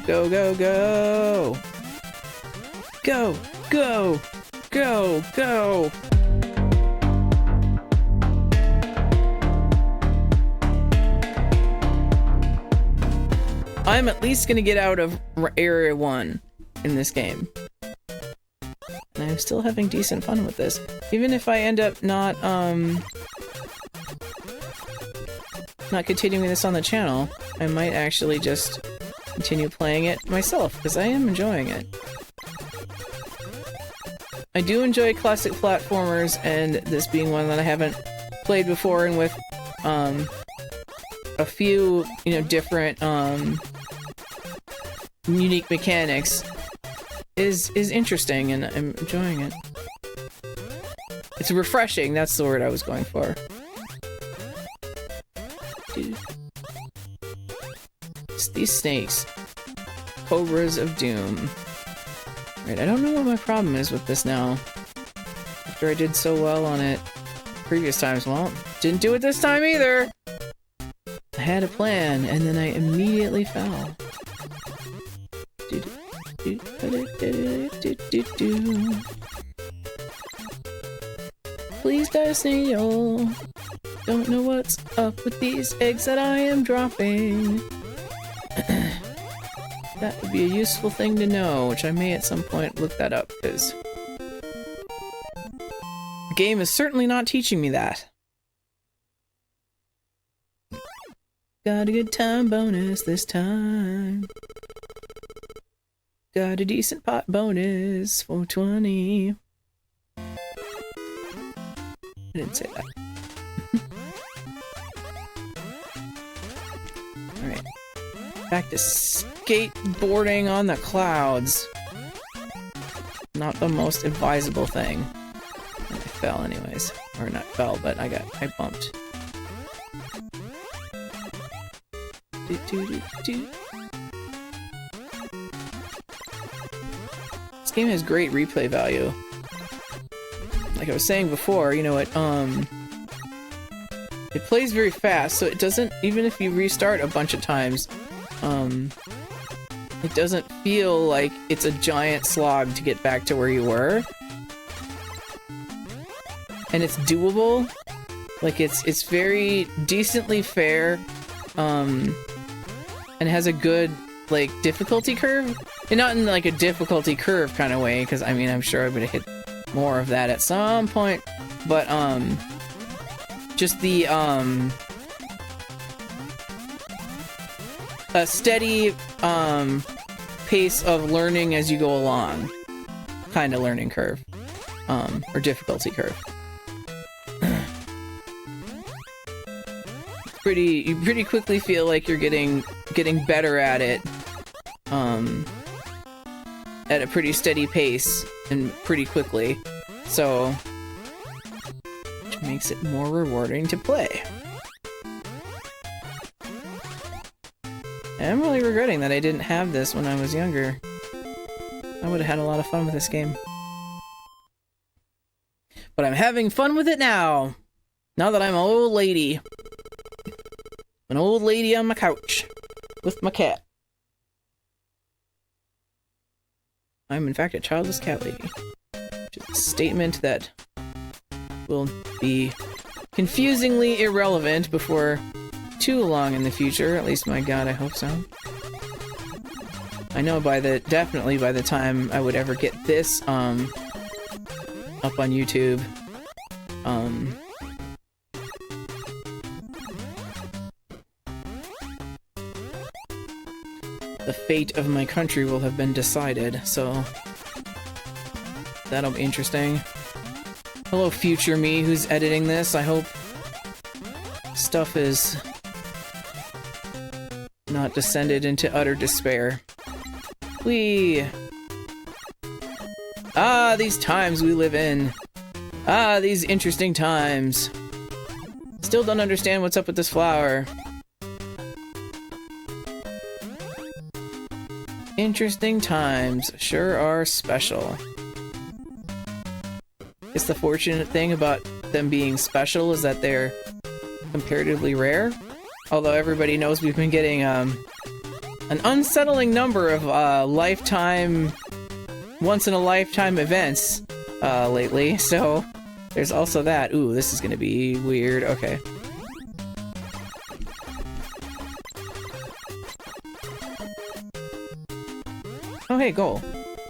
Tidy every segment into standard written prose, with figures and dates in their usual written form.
Go, go, go! Go, go, go, go! I'm at least gonna get out of Area 1 in this game. And I'm still having decent fun with this. Even if I end up not continuing this on the channel, I might actually just continue playing it myself, because I am enjoying it. I do enjoy classic platformers, and this being one that I haven't played before, and with a few, you know, different unique mechanics is interesting, and I'm enjoying it. It's refreshing, that's the word I was going for. Dude. It's these snakes. Cobras of Doom. Right, I don't know what my problem is with this now. After I did so well on it previous times. Well, didn't do it this time either! I had a plan, and then I immediately fell. Please, Destiny-o. Don't know what's up with these eggs that I am dropping. That would be a useful thing to know, which I may at some point look that up, because the game is certainly not teaching me that. Got a good time bonus this time. Got a decent pot bonus for 20. I didn't say that. Alright. Back to skateboarding on the clouds. Not the most advisable thing. I fell anyways. Or not fell, but I bumped. This game has great replay value. Like I was saying before, you know, it plays very fast, so it doesn't, even if you restart a bunch of times, it doesn't feel like it's a giant slog to get back to where you were. And it's doable. Like it's very decently fair, and has a good, like, difficulty curve. And not in like a difficulty curve kind of way, because I mean, I'm sure I'm gonna hit more of that at some point, but just the a steady pace of learning as you go along kind of learning curve, or difficulty curve. You pretty quickly feel like you're getting better at it, at a pretty steady pace and pretty quickly, so which makes it more rewarding to play. And I'm really regretting that I didn't have this when I was younger. I would have had a lot of fun with this game. But I'm having fun with it now! Now that I'm an old lady. An old lady on my couch. With my cat. I'm in fact a childless cat lady. Which is a statement that will be confusingly irrelevant before too long in the future. At least, my god, I hope so. I know definitely by the time I would ever get this, up on YouTube, the fate of my country will have been decided, so that'll be interesting. Hello, future me who's editing this. I hope stuff is not descended into utter despair. Whee! Ah, these times we live in. Ah, these interesting times. Still don't understand what's up with this flower. Interesting times sure are special. It's the fortunate thing about them being special is that they're comparatively rare. Although everybody knows we've been getting an unsettling number of once-in-a-lifetime events lately, so there's also that. Ooh, this is gonna be weird. Okay. Oh, hey, goal.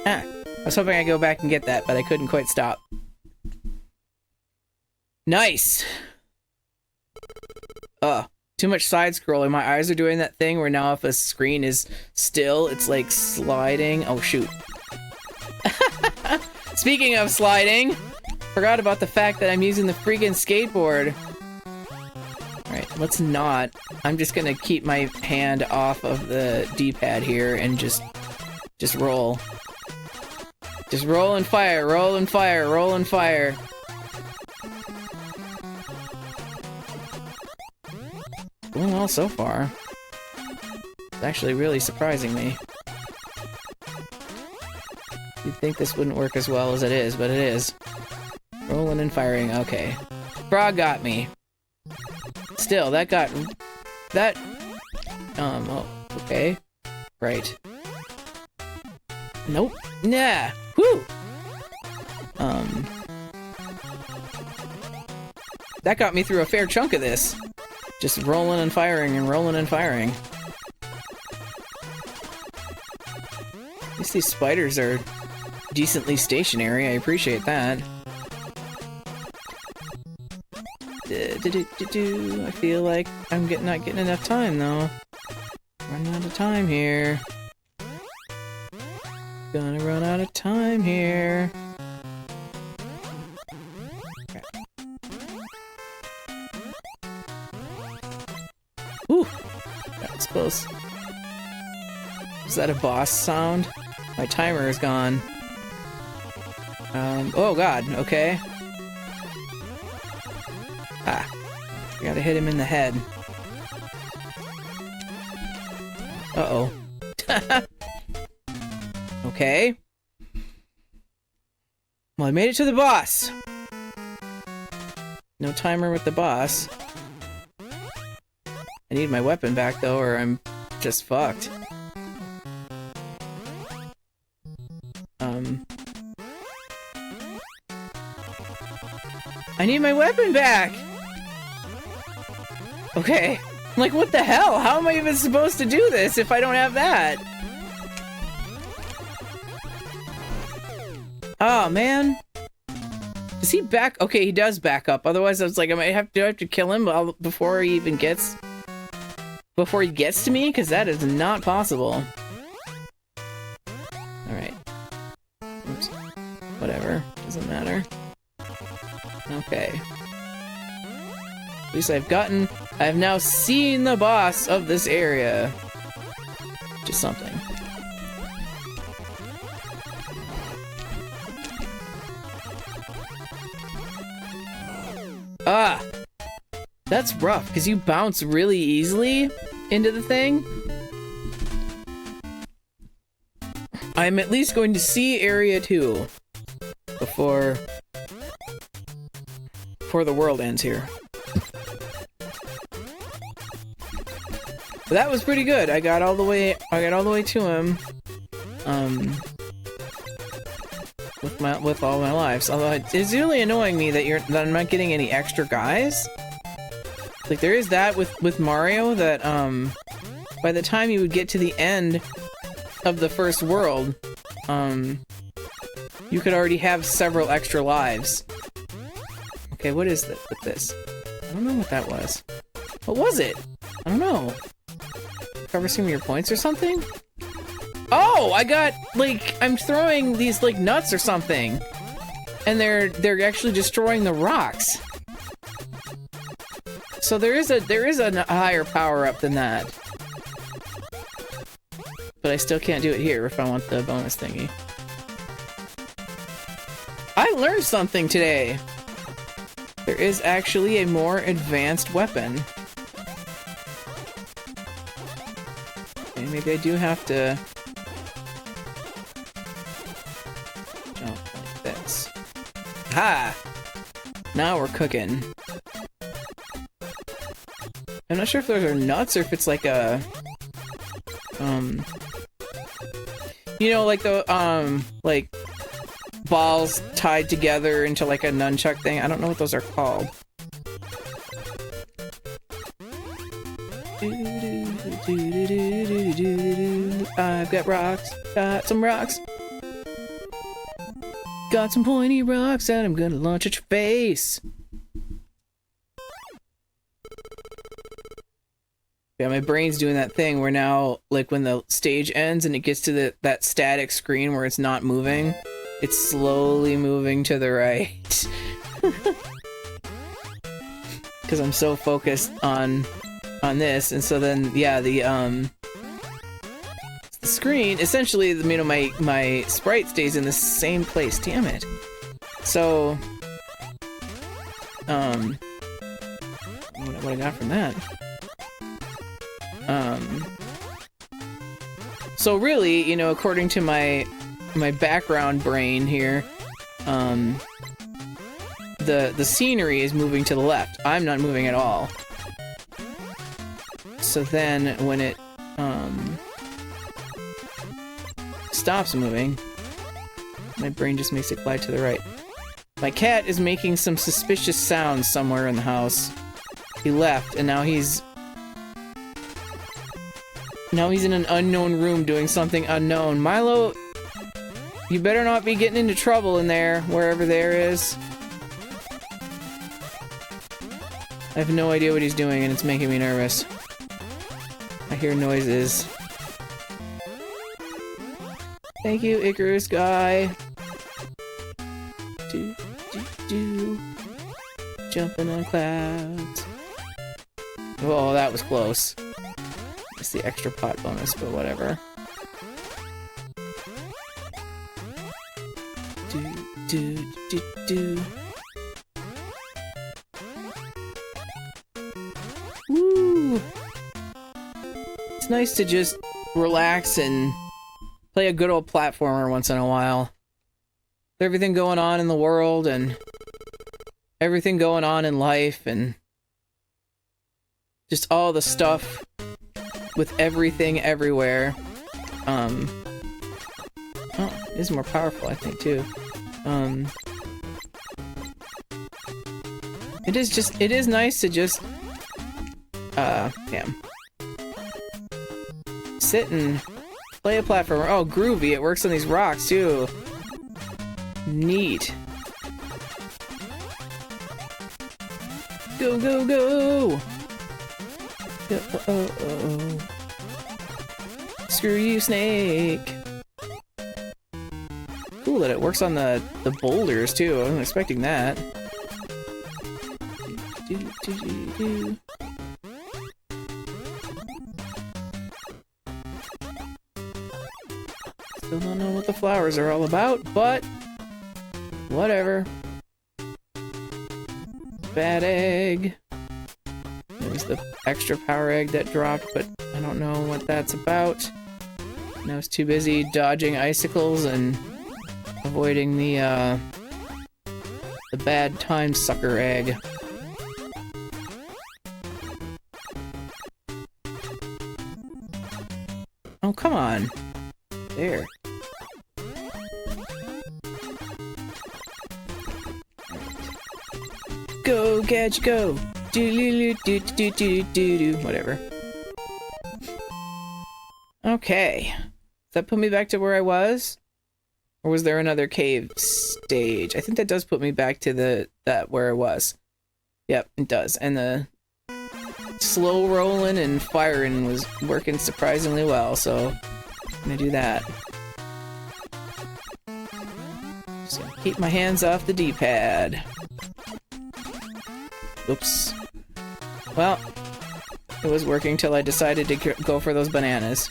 Ah, I was hoping I'd go back and get that, but I couldn't quite stop. Nice! Too much side-scrolling. My eyes are doing that thing where now if a screen is still, it's like sliding. Oh, shoot. Speaking of sliding, forgot about the fact that I'm using the freaking skateboard. Alright, let's not. I'm just gonna keep my hand off of the D-pad here and just roll. Just roll and fire, roll and fire, roll and fire. Going well so far. It's actually really surprising me. You'd think this wouldn't work as well as it is, but it is. Rolling and firing, okay. Frog got me. Still, that got... That... oh, okay. Right. Nope. Nah! Whew! That got me through a fair chunk of this. Just rolling and firing and rolling and firing. At least these spiders are decently stationary. I appreciate that. I feel like I'm not getting enough time though. Running out of time here. Gonna run out of time here. Ooh, that was close. Is that a boss sound? My timer is gone. Oh god, okay. Ah, we gotta hit him in the head. Uh-oh. Okay. Well, I made it to the boss. No timer with the boss. I need my weapon back, though, or I'm just fucked. I need my weapon back! Okay. I'm like, what the hell? How am I even supposed to do this if I don't have that? Oh, man. Does he back? Okay, he does back up. Otherwise, I was like, do I have to kill him before he even gets... Before he gets to me? Because that is not possible. Alright. Oops. Whatever. Doesn't matter. Okay. At least I have now seen the boss of this area. Just something. Ah! That's rough, because you bounce really easily into the thing. I'm at least going to see Area 2 before the world ends here. But that was pretty good. I got all the way to him. With all my lives. Although it's really annoying me that I'm not getting any extra guys. Like there is that with Mario that by the time you would get to the end of the first world, you could already have several extra lives. Okay, what is this with this? I don't know what that was. What was it? I don't know. Cover some of your points or something? Oh, I got, like, I'm throwing these, like, nuts or something. And they're actually destroying the rocks. So there is a higher power-up than that. But I still can't do it here if I want the bonus thingy. I learned something today! There is actually a more advanced weapon. Okay, maybe I do have to... jump like this. Ha! Now we're cooking. I'm not sure if those are nuts or if it's like a... You know, like the, like, balls tied together into, like, a nunchuck thing. I don't know what those are called. I've got rocks. Got some rocks. Got some pointy rocks that I'm gonna launch at your face. Yeah, my brain's doing that thing where now, like, when the stage ends and it gets to that static screen where it's not moving, it's slowly moving to the right. Because I'm so focused on this, and so then, yeah, the screen, essentially, you know, my sprite stays in the same place. Damn it. So, what I got from that? So really, you know, according to my background brain here, the scenery is moving to the left. I'm not moving at all. So then when it stops moving, my brain just makes it glide to the right. My cat is making some suspicious sounds somewhere in the house. He left, and now he's in an unknown room doing something unknown. Milo, you better not be getting into trouble in there, wherever there is. I have no idea what he's doing, and it's making me nervous. I hear noises. Thank you, Icarus guy. Jumping on clouds. Oh, that was close. It's the extra pot bonus, but whatever. Woo! It's nice to just relax and play a good old platformer once in a while. With everything going on in the world and everything going on in life and just all the stuff with everything everywhere. Oh, it is more powerful, I think, too. It is nice to just, damn. Sit and play a platformer. Oh, groovy, it works on these rocks, too. Neat. Go, go, go! Oh. Screw you, Snake! Cool that it works on the boulders, too. I wasn't expecting that. Still don't know what the flowers are all about, but whatever. Bad egg. There's the extra power egg that dropped, but I don't know what that's about. And I was too busy dodging icicles and avoiding the bad time sucker egg. Oh, come on. There. Go, Gadget, go! Do-do-do-do-do-do-do-do. Whatever. Okay. Does that put me back to where I was? Or was there another cave stage? I think that does put me back to that where I was. Yep, it does. And the slow rolling and firing was working surprisingly well, so I'm gonna do that. Just gonna keep my hands off the D-pad. Oops. Well, it was working till I decided to go for those bananas.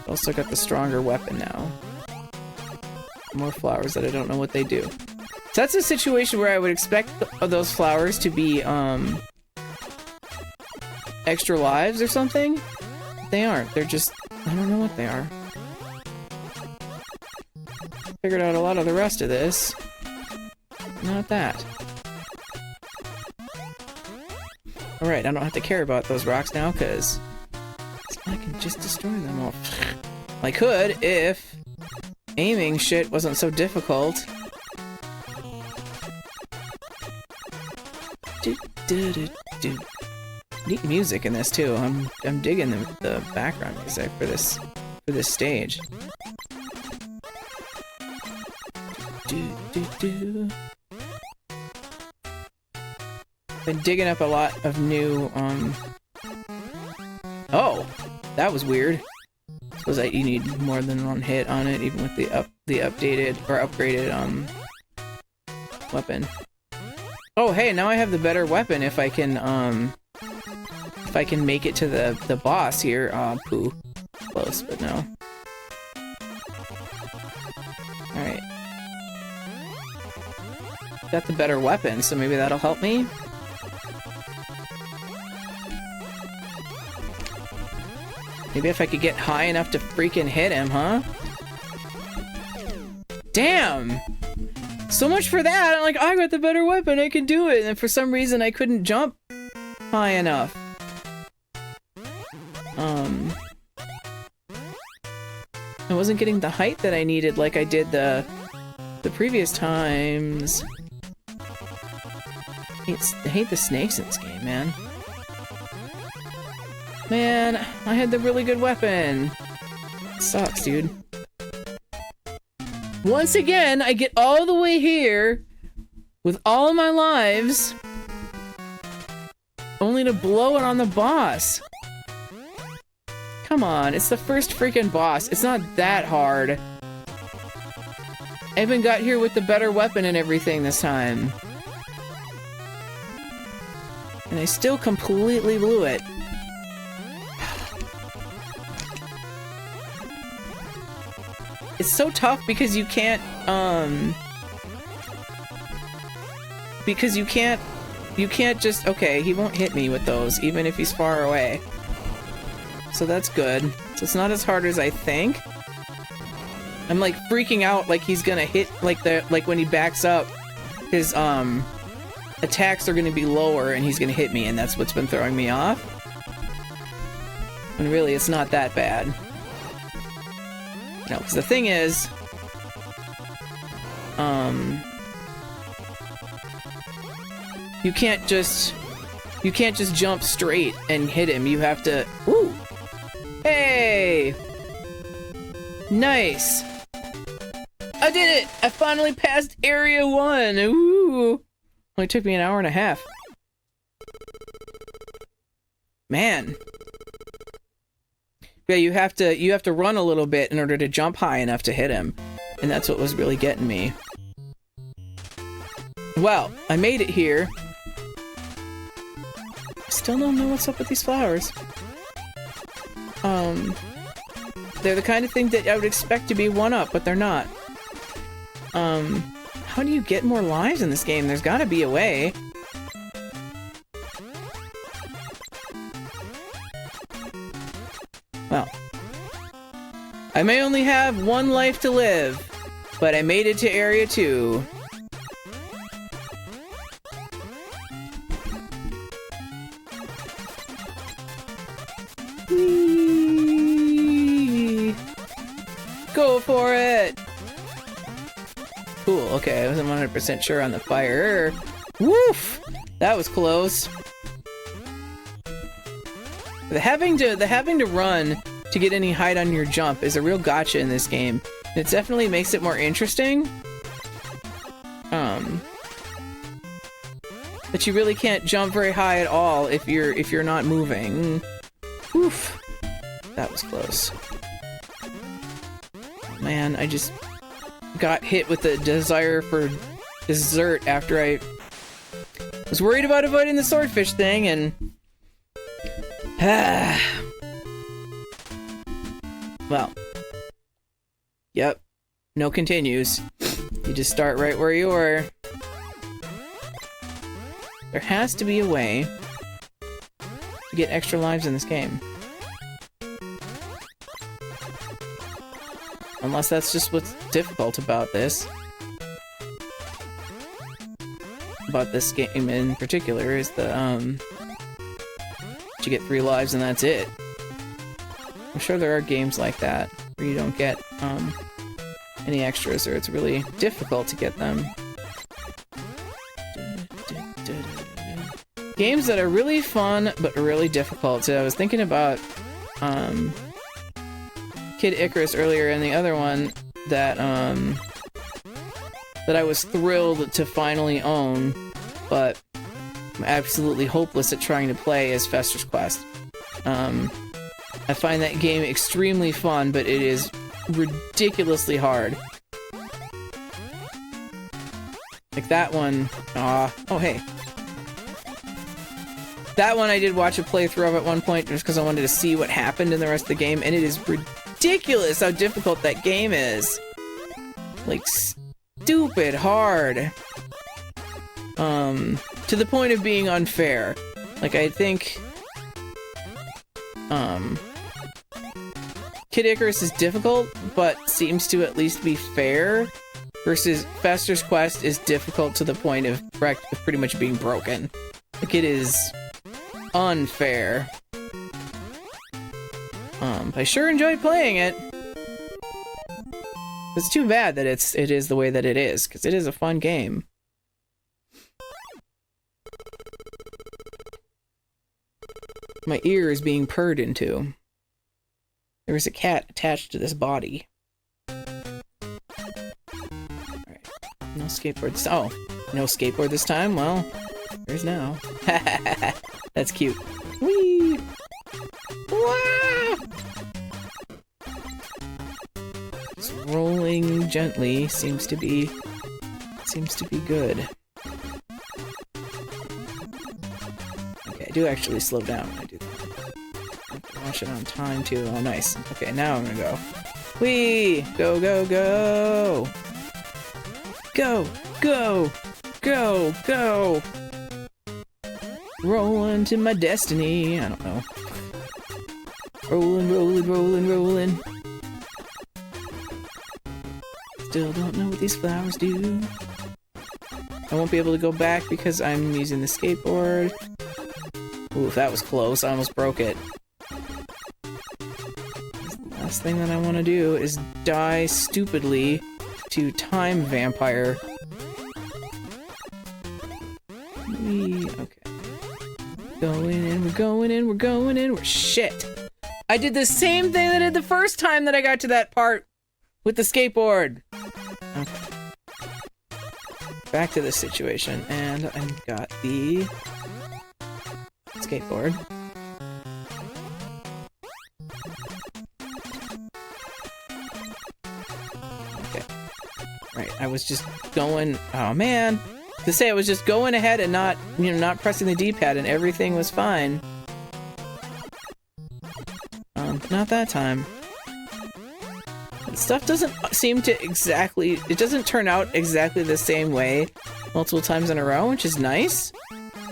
Also got the stronger weapon now. More flowers that I don't know what they do. So that's a situation where I would expect those flowers to be, extra lives or something. But they aren't. They're just, I don't know what they are. Figured out a lot of the rest of this. Not that. Alright, I don't have to care about those rocks now, because I can just destroy them all. I could if aiming shit wasn't so difficult. Neat music in this too. I'm digging the background music for this stage. Been digging up a lot of new Oh, that was weird. Suppose that you need more than one hit on it, even with the updated or upgraded weapon. Oh, hey, now I have the better weapon if I can make it to the boss here. Aw, poo. Close, but no. Alright. Got the better weapon, so maybe that'll help me? Maybe if I could get high enough to freaking hit him, huh? Damn! So much for that! I'm like, I got the better weapon, I can do it! And for some reason I couldn't jump high enough. I wasn't getting the height that I needed like I did the previous times. I hate the snakes in this game, man. Man, I had the really good weapon. Sucks, dude. Once again, I get all the way here with all of my lives only to blow it on the boss. Come on, it's the first freaking boss. It's not that hard. I even got here with the better weapon and everything this time. And I still completely blew it. It's so tough because you can't, you can't just, okay, he won't hit me with those, even if he's far away. So that's good. So it's not as hard as I think. I'm like freaking out like he's gonna hit, like when he backs up, his, attacks are gonna be lower and he's gonna hit me, and that's what's been throwing me off. And really, it's not that bad. No, because the thing is, you can't just jump straight and hit him. You have to, ooh, hey, nice, I did it! I finally passed Area 1, ooh, only took me an hour and a half. Man. Yeah, you have to run a little bit in order to jump high enough to hit him. And that's what was really getting me. Well, I made it here. Still don't know what's up with these flowers. They're the kind of thing that I would expect to be one-up, but they're not. How do you get more lives in this game? There's gotta be a way. Well, I may only have one life to live, but I made it to Area 2. Whee! Go for it! Cool, okay, I wasn't 100% sure on the fire. Woof! That was close. The having to run to get any height on your jump is a real gotcha in this game. It definitely makes it more interesting. But you really can't jump very high at all if you're not moving. Oof. That was close. Man, I just got hit with the desire for dessert after I was worried about avoiding the swordfish thing, and well, yep, no continues. You just start right where you were. There has to be a way to get extra lives in this game. Unless that's just what's difficult about this. About this game in particular is the, you get 3 lives and that's it. sure there are games like that where you don't get any extras, or it's really difficult to get them. Games that are really fun but really difficult. So I was thinking about Kid Icarus earlier, and the other one that that I was thrilled to finally own, but I'm absolutely hopeless at trying to play, is Fester's Quest. I find that game extremely fun, but it is ridiculously hard. Like that one, oh hey. That one I did watch a playthrough of at one point just because I wanted to see what happened in the rest of the game, and it is ridiculous how difficult that game is. Like, stupid hard. To the point of being unfair. Like, I think, Kid Icarus is difficult, but seems to at least be fair, versus Fester's Quest is difficult to the point of pretty much being broken. Like, it is unfair. I sure enjoyed playing it. It's too bad that it is the way that it is, because it is a fun game. My ear is being purred into. There is a cat attached to this body. Alright. No skateboard. Oh, no skateboard this time? Well, there's now. That's cute. Whee! Wah! Just rolling gently seems to be good. Okay, I do actually slow down when I do that. I have to watch it on time too. Oh, nice. Okay, now I'm gonna go. Whee! Go, go, go! Go, go, go, go! Rolling to my destiny. I don't know. Rolling, rolling, rolling, rolling. Still don't know what these flowers do. I won't be able to go back because I'm using the skateboard. Ooh, if that was close, I almost broke it. The last thing that I want to do is die stupidly to Time Vampire. Okay. Going in, we're going in, we're going in, we're shit. I did the same thing that I did the first time that I got to that part with the skateboard. Okay. Back to this situation, and I've got the skateboard. Okay. Right, I was just going, oh man. To say I was just going ahead and not, not pressing the D-pad and everything was fine. Not that time. Stuff doesn't seem to exactly, it doesn't turn out exactly the same way multiple times in a row, which is nice,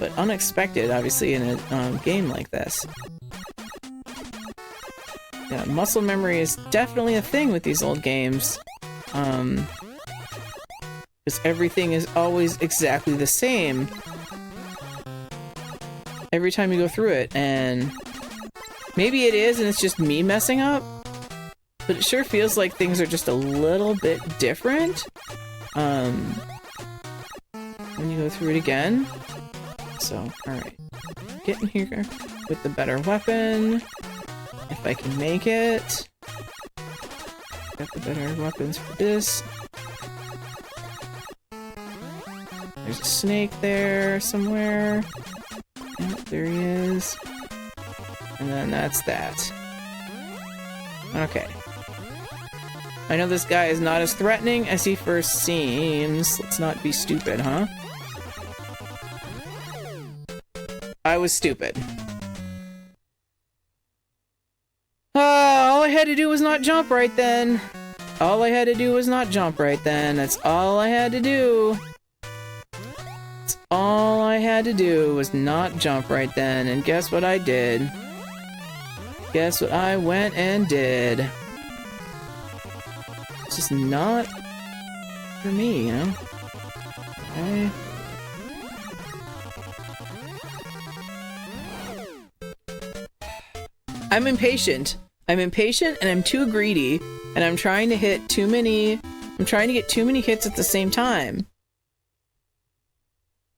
but unexpected, obviously, in a game like this. Yeah, muscle memory is definitely a thing with these old games. Because everything is always exactly the same every time you go through it, and maybe it is and it's just me messing up, but it sure feels like things are just a little bit different when you go through it again. So, alright. Get in here with the better weapon, if I can make it. Got the better weapons for this. There's a snake there somewhere. Yep, there he is. And then that's that. Okay. I know this guy is not as threatening as he first seems. Let's not be stupid, huh? I was stupid. All I had to do was not jump right then. All I had to do was not jump right then. That's all I had to do. All I had to do was not jump right then, and guess what I did? Guess what I went and did? It's just not for me, you know? Okay. I'm impatient. I'm impatient and I'm too greedy, and I'm trying to hit too many... I'm trying to get too many hits at the same time.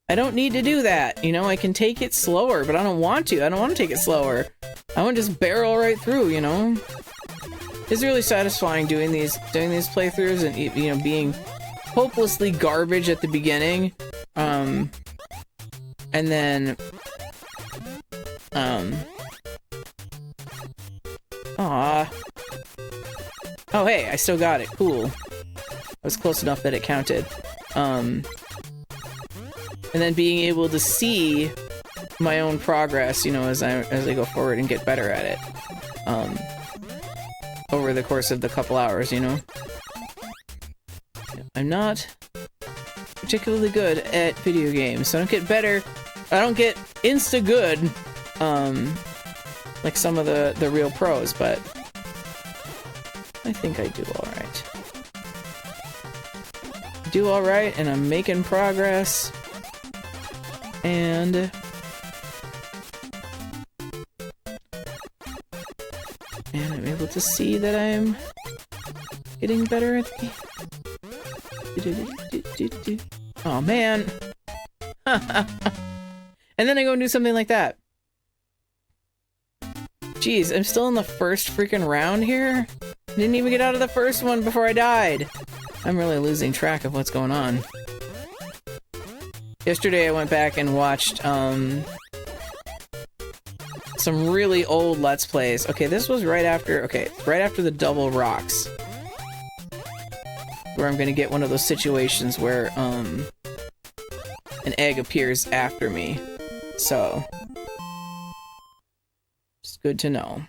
I don't need to do that, you know? I can take it slower, but I don't want to. I don't want to take it slower. I want to just barrel right through, you know? It's really satisfying doing these playthroughs and, you know, being hopelessly garbage at the beginning. And then... Aww. Oh, hey, I still got it. Cool. I was close enough that it counted. And then being able to see my own progress, you know, as I go forward and get better at it. Over the course of the couple hours, you know? I'm not particularly good at video games, so I don't get better. I don't get insta-good, like some of the real pros, but I think I do alright. Do alright, and I'm making progress. And I'm able to see that I'm getting better at the... Oh, man. And then I go and do something like that. Jeez, I'm still in the first freaking round here? Didn't even get out of the first one before I died. I'm really losing track of what's going on. Yesterday I went back and watched, some really old Let's Plays. Okay, this was right after the double rocks. Where I'm gonna get one of those situations where, an egg appears after me. So, it's good to know.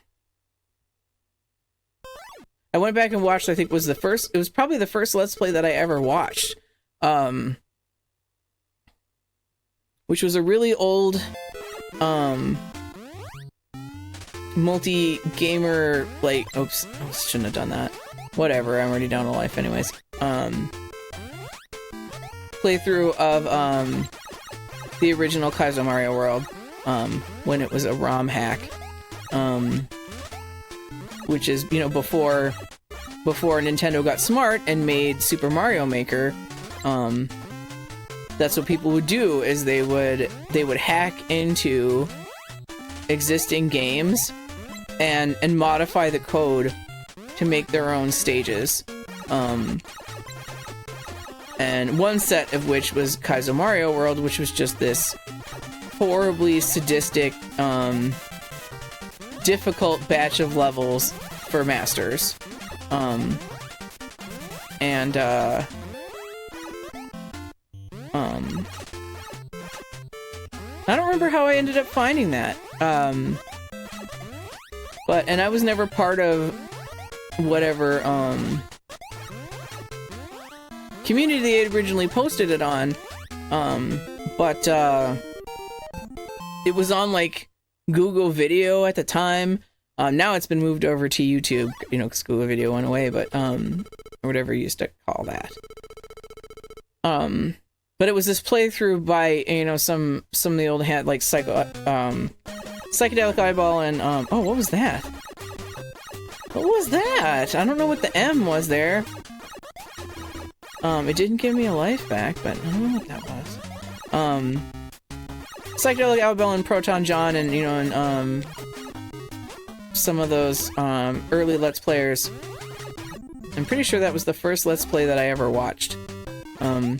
I went back and watched, I think it was probably the first Let's Play that I ever watched. Which was a really old, multi-gamer, like, oops, I shouldn't have done that. Whatever, I'm already down to life anyways. Playthrough of, the original Kaizo Mario World, when it was a ROM hack. Which is, you know, before Nintendo got smart and made Super Mario Maker. That's what people would do, is they would hack into existing games and modify the code to make their own stages. And one set of which was Kaizo Mario World, which was just this horribly sadistic, difficult batch of levels for masters. I don't remember how I ended up finding that. And I was never part of whatever, community they had originally posted it on. But it was on, like, Google Video at the time. Now it's been moved over to YouTube, you know, because Google Video went away, but, or whatever you used to call that. But it was this playthrough by, you know, some of the old had, like, Psychedelic Eyeball and, oh, what was that? What was that? I don't know what the M was there. It didn't give me a life back, but I don't know what that was. Psychedelic Eyeball and Proton John and, you know, and, some of those, early Let's Players. I'm pretty sure that was the first Let's Play that I ever watched. And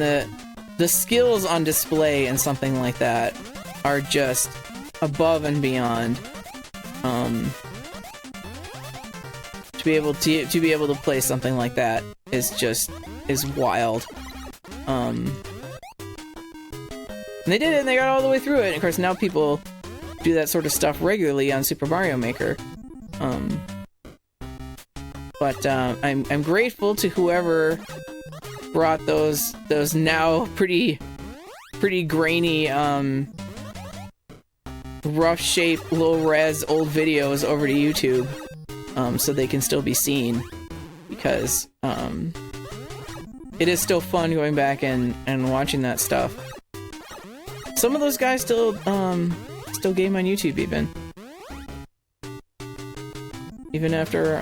the skills on display in something like that are just above and beyond. To be able to play something like that is wild. And they did it, and they got all the way through it. And of course, now people do that sort of stuff regularly on Super Mario Maker. But I'm grateful to whoever brought those now pretty grainy, rough shape, low res old videos over to YouTube, so they can still be seen, because it is still fun going back and watching that stuff. Some of those guys still game on YouTube even. even after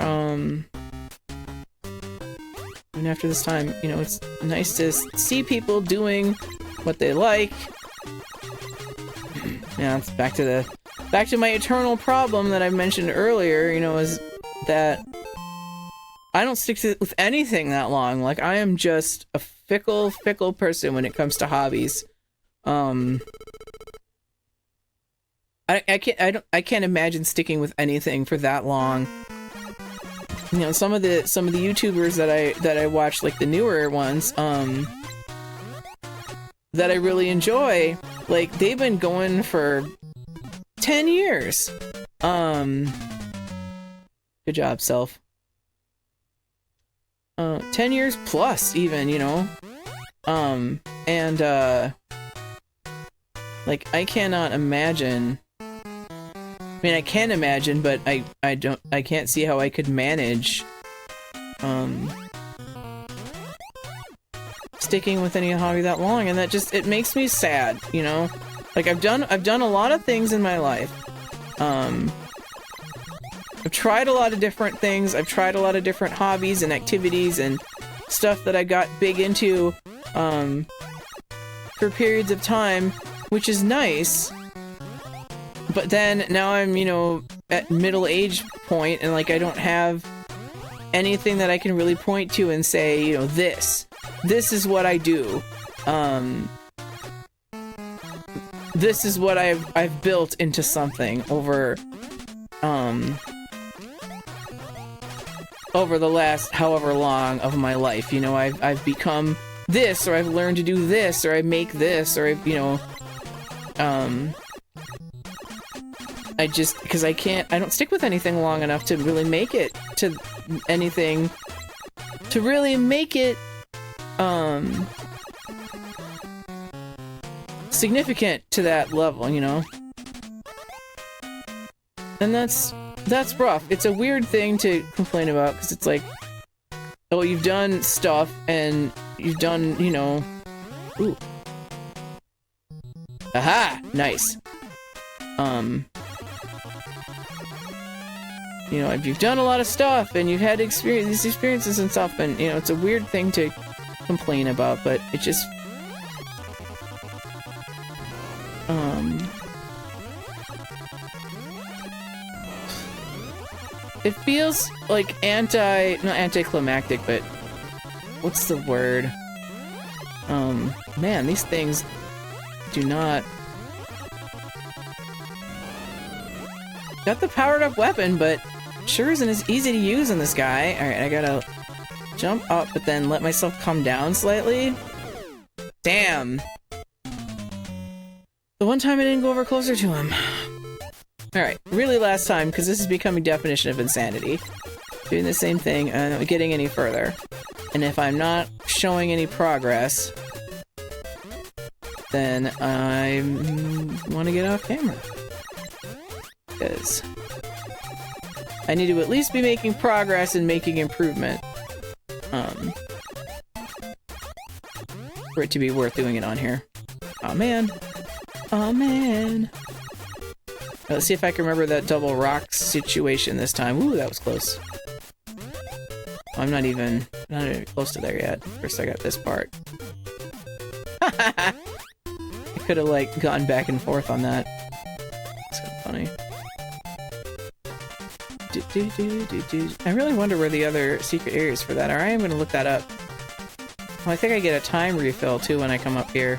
this time, you know, it's nice to see people doing what they like. Yeah, it's back to my eternal problem that I mentioned earlier, you know, is that I don't stick with anything that long. Like, I am just a fickle person when it comes to hobbies. I can't imagine sticking with anything for that long. You know, some of the YouTubers that I watch, like the newer ones, that I really enjoy, like, they've been going for 10 years. Good job, self. 10 years plus, even, you know? Like, I cannot imagine... I mean, I can imagine, but I can't see how I could manage, sticking with any hobby that long, and that just, it makes me sad, you know? Like, I've done a lot of things in my life. I've tried a lot of different things. I've tried a lot of different hobbies and activities and stuff that I got big into, for periods of time, which is nice. But then, now I'm, you know, at middle age point, and, like, I don't have anything that I can really point to and say, you know, this is what I do. This is what I've built into something over the last however long of my life. You know, I've become this, or I've learned to do this, or I make this, or I've, you know, I just, because I don't stick with anything long enough to really make it to anything, to really make it, significant to that level, you know? And that's rough. It's a weird thing to complain about, because it's like, oh, you've done stuff, and you've done, you know... Ooh. Aha! Nice. You know, you've done a lot of stuff, and you've had these experiences and stuff, and, you know, it's a weird thing to complain about, but it just... It feels like not anticlimactic, but... What's the word? Man, these things do not... Got the powered up weapon, but sure isn't as easy to use in this guy. Alright, I gotta jump up, but then let myself come down slightly. Damn. The one time I didn't go over closer to him. Alright, really last time, because this is becoming definition of insanity. Doing the same thing and not getting any further. And if I'm not showing any progress, then I want to get off camera. Because I need to at least be making progress and making improvement, for it to be worth doing it on here. Aw, man. Aw, man. Let's see if I can remember that double rock situation this time. Ooh, that was close. I'm not even close to there yet. First I got this part. I could have, like, gone back and forth on that. It's kind of funny. I really wonder where the other secret areas for that are. I am going to look that up. Well, I think I get a time refill, too, when I come up here.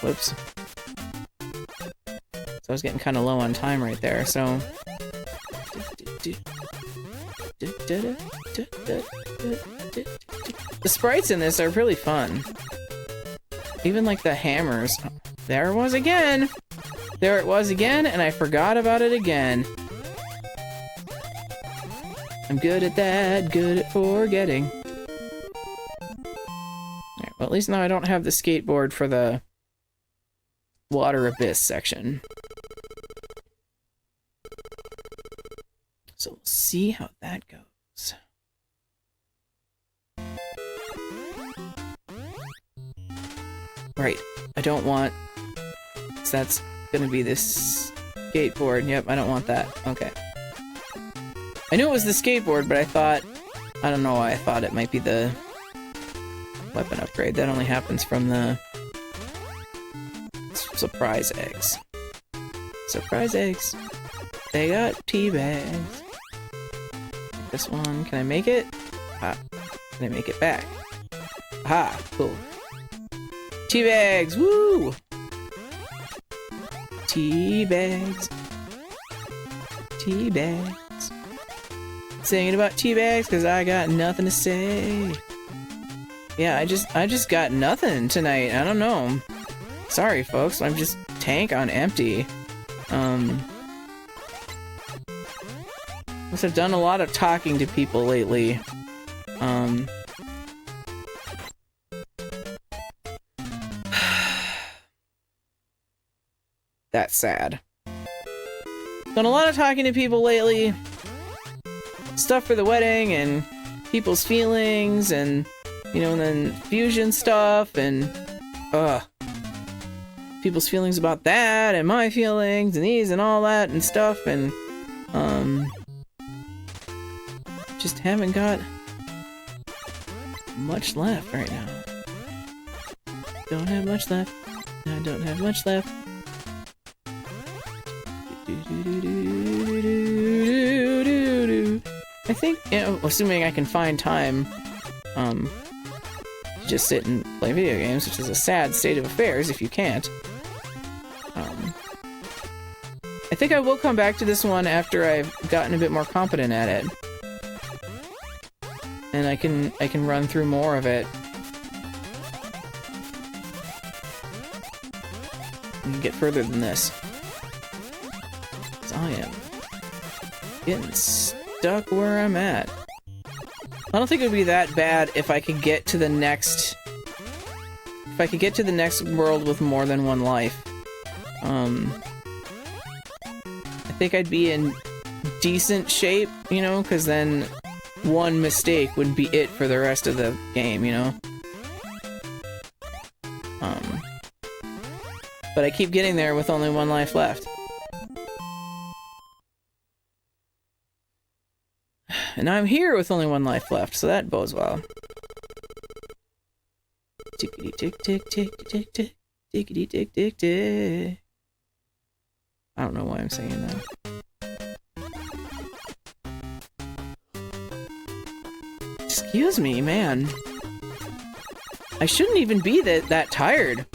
Whoops. So I was getting kind of low on time right there, so... The sprites in this are really fun. Even, like, the hammers. There it was again! There it was again, and I forgot about it again. I'm good at that, good at forgetting. Alright, well, at least now I don't have the skateboard for the water abyss section. So we'll see how that goes. Right, I don't want... So that's gonna be this skateboard. Yep, I don't want that. Okay. I knew it was the skateboard, but I don't know why I thought it might be the weapon upgrade. That only happens from the surprise eggs. Surprise eggs. They got tea bags. This one, can I make it? Ah, can I make it back? Aha, cool. Tea bags, woo! Tea bags. Tea bags. Singing about tea bags because I got nothing to say. Yeah, I just got nothing tonight. I don't know. Sorry, folks. I'm just tank on empty. Guess I've done a lot of talking to people lately. That's sad. Done a lot of talking to people lately. Stuff for the wedding and people's feelings and, you know, and then fusion stuff and, people's feelings about that and my feelings and these and all that and stuff and, just haven't got much left right now. Don't have much left. I don't have much left. I think, you know, assuming I can find time, to just sit and play video games, which is a sad state of affairs if you can't. I think I will come back to this one after I've gotten a bit more competent at it. And I can run through more of it. And get further than this. 'Cause I am getting stuck where I'm at. I don't think it would be that bad if I could get to the next... If I could get to the next world with more than one life. I think I'd be in decent shape, you know, because then one mistake would be it for the rest of the game, you know? But I keep getting there with only one life left. And I'm here with only one life left, so that bodes well. Tickety tick tick tick tick tick tickety tick tick tick. I don't know why I'm saying that. Excuse me, man. I shouldn't even be that tired.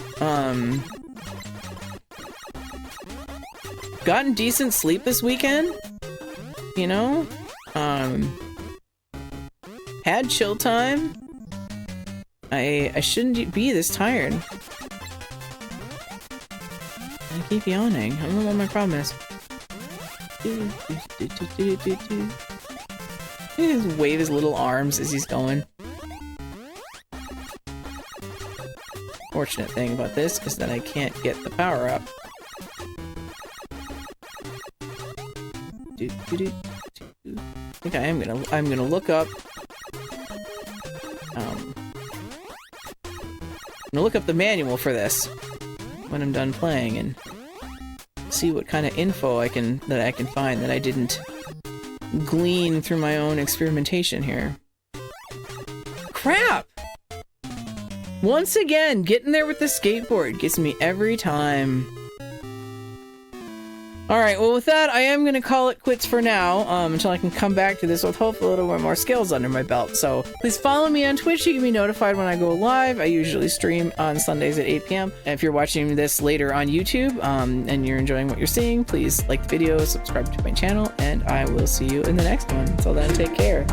Gotten decent sleep this weekend, you know? Had chill time. I shouldn't be this tired. I keep yawning. I don't know what my problem is. He just wave his little arms as he's going. Fortunate thing about this is that I can't get the power up. I think I'm gonna look up. I'm gonna look up the manual for this when I'm done playing and see what kind of info I can find that I didn't glean through my own experimentation here. Crap! Once again, getting there with the skateboard gets me every time. Alright, well with that, I am gonna call it quits for now, until I can come back to this with hopefully a little bit more skills under my belt. So, please follow me on Twitch, you can be notified when I go live. I usually stream on Sundays at 8 p.m. And if you're watching this later on YouTube, and you're enjoying what you're seeing, please like the video, subscribe to my channel, and I will see you in the next one. Until then, take care.